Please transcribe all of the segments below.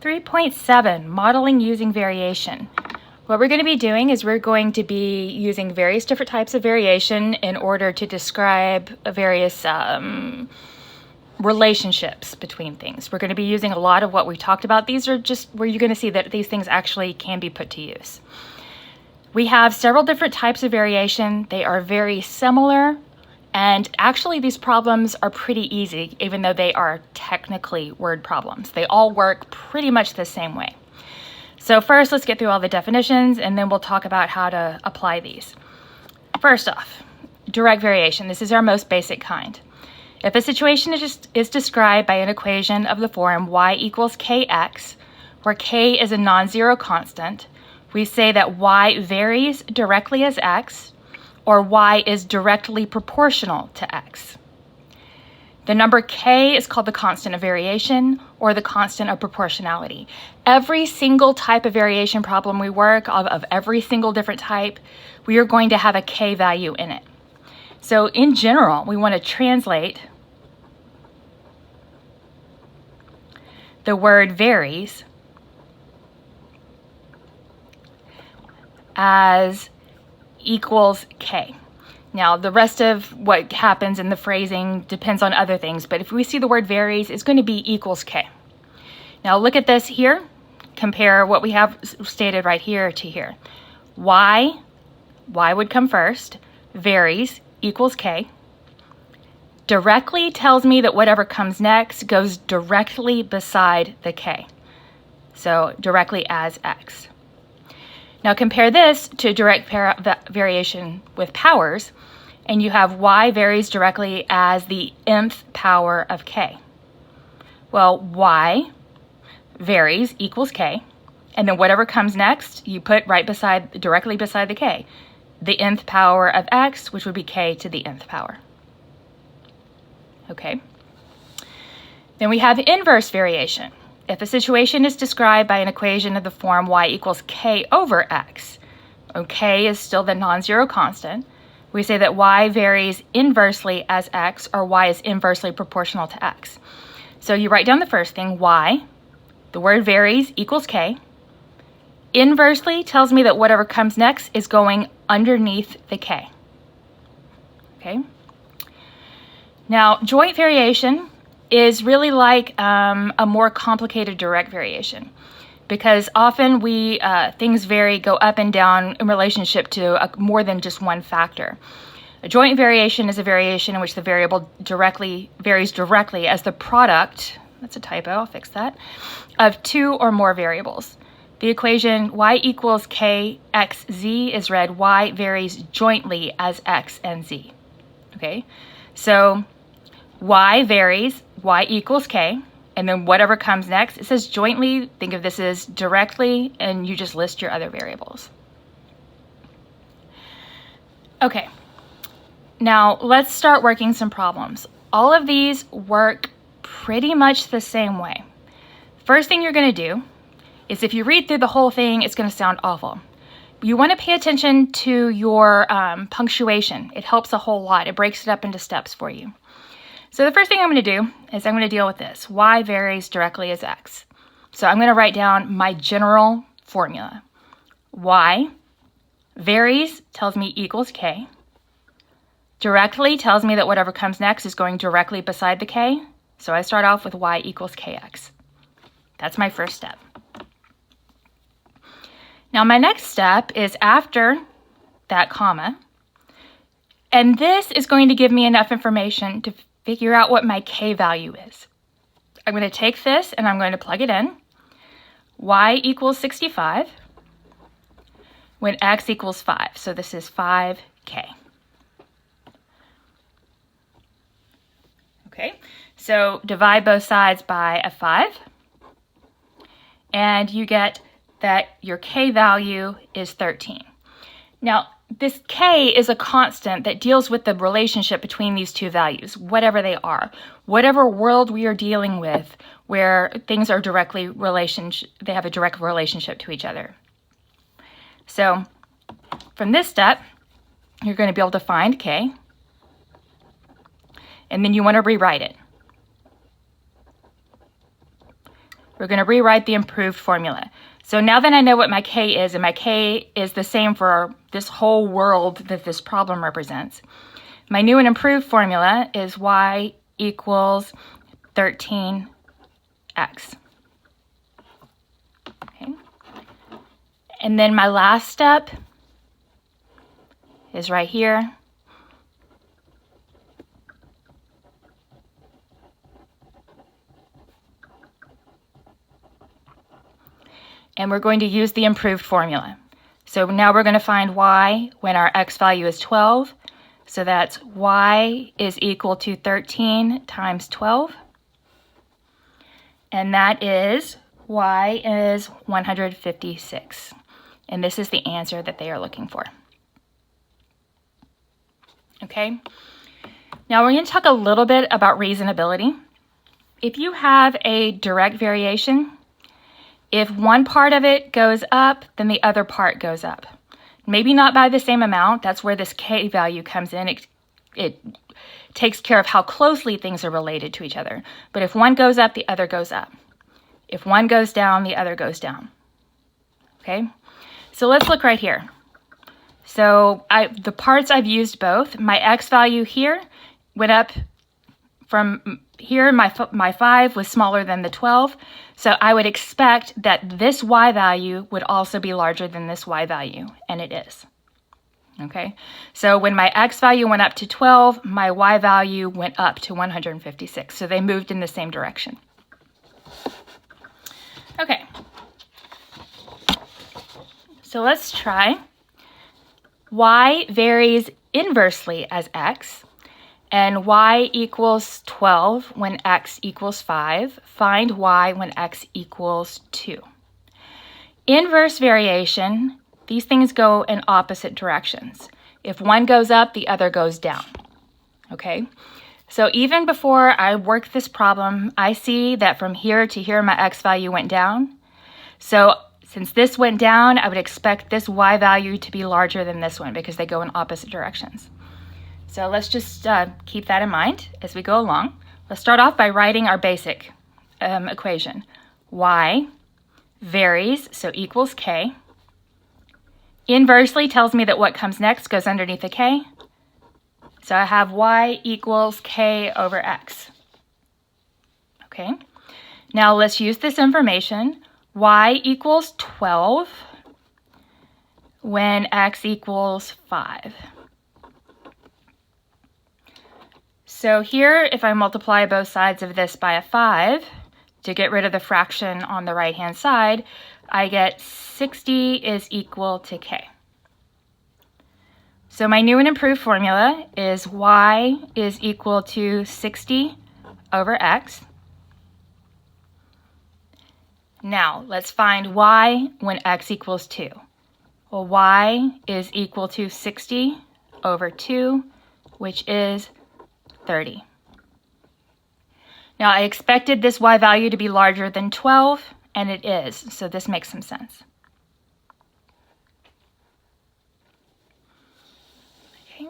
3.7, modeling using variation. What we're going to be doing is we're going to be using various different types of variation in order to describe various relationships between things. We're going to be using a lot of what we talked about. These are just where you're going to see that these things actually can be put to use. We have several different types of variation. They are very similar, and actually these problems are pretty easy, even though they are technically word problems. They all work pretty much the same way. So first, let's get through all the definitions, and then we'll talk about how to apply these. First off, direct variation. This is our most basic kind. If a situation is described by an equation of the form y equals kx, where k is a non-zero constant, we say that y varies directly as x, or y is directly proportional to x. The number k is called the constant of variation or the constant of proportionality. Every single type of variation problem we work of every single different type, we are going to have a k value in it. So in general, we want to translate the word varies as equals k. Now, the rest of what happens in the phrasing depends on other things, but if we see the word varies, it's going to be equals k. Now, look at this here. Compare what we have stated right here to here. Y would come first, varies equals k. Directly tells me that whatever comes next goes directly beside the k. So, directly as x. Now compare this to direct variation with powers, and you have y varies directly as the nth power of k. Well, y varies equals k, and then whatever comes next, you put directly beside the k. The nth power of x, which would be k to the nth power. Okay. Then we have inverse variation. If a situation is described by an equation of the form y equals k over x, k is still the non-zero constant, we say that y varies inversely as x, or y is inversely proportional to x. So you write down the first thing, y, the word varies equals k. Inversely tells me that whatever comes next is going underneath the k. Okay? Now, joint variation is really like a more complicated direct variation, because often things go up and down in relationship to more than just one factor. A joint variation is a variation in which the variable varies directly as the product, that's a typo, I'll fix that, of two or more variables. The equation y equals kxz is read y varies jointly as x and z. Okay, so y varies, y equals k, and then whatever comes next, it says jointly, think of this as directly, and you just list your other variables. Okay, now let's start working some problems. All of these work pretty much the same way. First thing you're going to do is, if you read through the whole thing, it's going to sound awful. You want to pay attention to your punctuation. It helps a whole lot. It breaks it up into steps for you. So the first thing I'm going to do is I'm going to deal with this. Y varies directly as x. So I'm going to write down my general formula. Y varies tells me equals k. Directly tells me that whatever comes next is going directly beside the k. So I start off with y equals kx. That's my first step. Now my next step is after that comma. And this is going to give me enough information to figure out what my k value is. I'm going to take this and I'm going to plug it in. Y equals 65 when x equals 5. So this is 5k. Okay, so divide both sides by a 5. And you get that your k value is 13. Now, this k is a constant that deals with the relationship between these two values, whatever they are. Whatever world we are dealing with where things are they have a direct relationship to each other. So from this step, you're going to be able to find k, and then you want to rewrite it. we're going to rewrite the improved formula. So now that I know what my k is, and my k is the same for this whole world that this problem represents, my new and improved formula is y equals 13x. Okay. And then my last step is right here. And we're going to use the improved formula. So now we're going to find y when our x value is 12. So that's y is equal to 13 times 12. And that is, y is 156. And this is the answer that they are looking for. Okay? Now we're going to talk a little bit about reasonability. If you have a direct variation, if one part of it goes up, then the other part goes up. Maybe not by the same amount. That's where this k value comes in. It takes care of how closely things are related to each other. But if one goes up, the other goes up. If one goes down, the other goes down. Okay? So let's look right here. So the parts I've used both. My x value here went up from here. My 5 was smaller than the 12. So I would expect that this y value would also be larger than this y value, and it is. Okay, so when my x value went up to 12, my y value went up to 156. So they moved in the same direction. Okay, so let's try. Y varies inversely as x, and y equals 12 when x equals 5. Find y when x equals 2. Inverse variation, these things go in opposite directions. If one goes up, the other goes down. Okay? So even before I work this problem, I see that from here to here, my x value went down. So since this went down, I would expect this y value to be larger than this one because they go in opposite directions. So let's just keep that in mind as we go along. Let's start off by writing our basic equation. Y varies, so equals k. Inversely tells me that what comes next goes underneath the k. So I have y equals k over x. Okay. Now let's use this information. Y equals 12 when x equals 5. So here, if I multiply both sides of this by a 5 to get rid of the fraction on the right-hand side, I get 60 is equal to k. So my new and improved formula is y is equal to 60 over x. Now, let's find y when x equals 2. Well, y is equal to 60 over 2, which is 30. Now, I expected this y value to be larger than 12, and it is, so this makes some sense. Okay.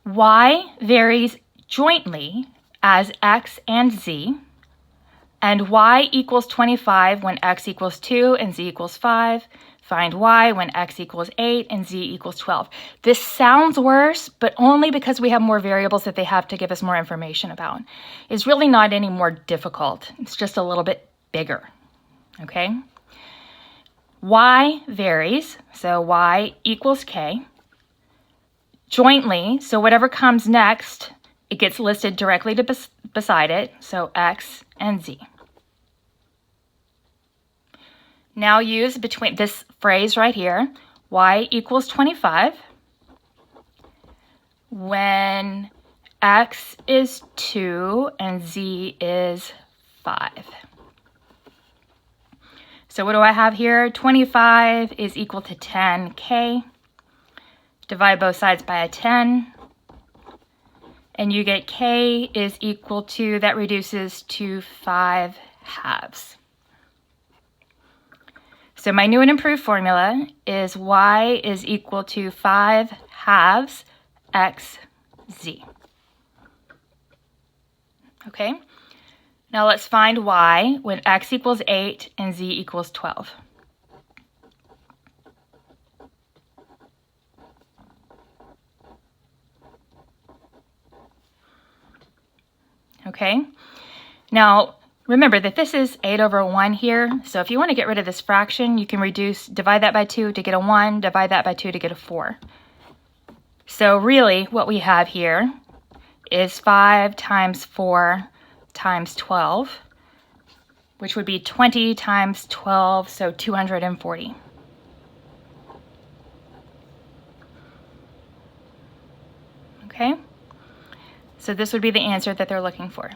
Y varies jointly as x and z, and y equals 25 when x equals 2 and z equals 5. Find y when x equals 8 and z equals 12. This sounds worse, but only because we have more variables that they have to give us more information about. It's really not any more difficult. It's just a little bit bigger, okay? Y varies, so y equals k. Jointly, so whatever comes next, it gets listed directly beside it, so x and z. Now use between this phrase right here, y equals 25, when x is 2 and z is 5. So what do I have here? 25 is equal to 10k. Divide both sides by a 10. And you get k is equal to, that reduces to 5 halves. So my new and improved formula is y is equal to 5 halves x z. Okay? Now let's find y when x equals 8 and z equals 12. Okay, now remember that this is 8 over 1 here, so if you want to get rid of this fraction, you can divide that by 2 to get a 1, divide that by 2 to get a 4. So really what we have here is 5 times 4 times 12, which would be 20 times 12, so 240. Okay, so this would be the answer that they're looking for.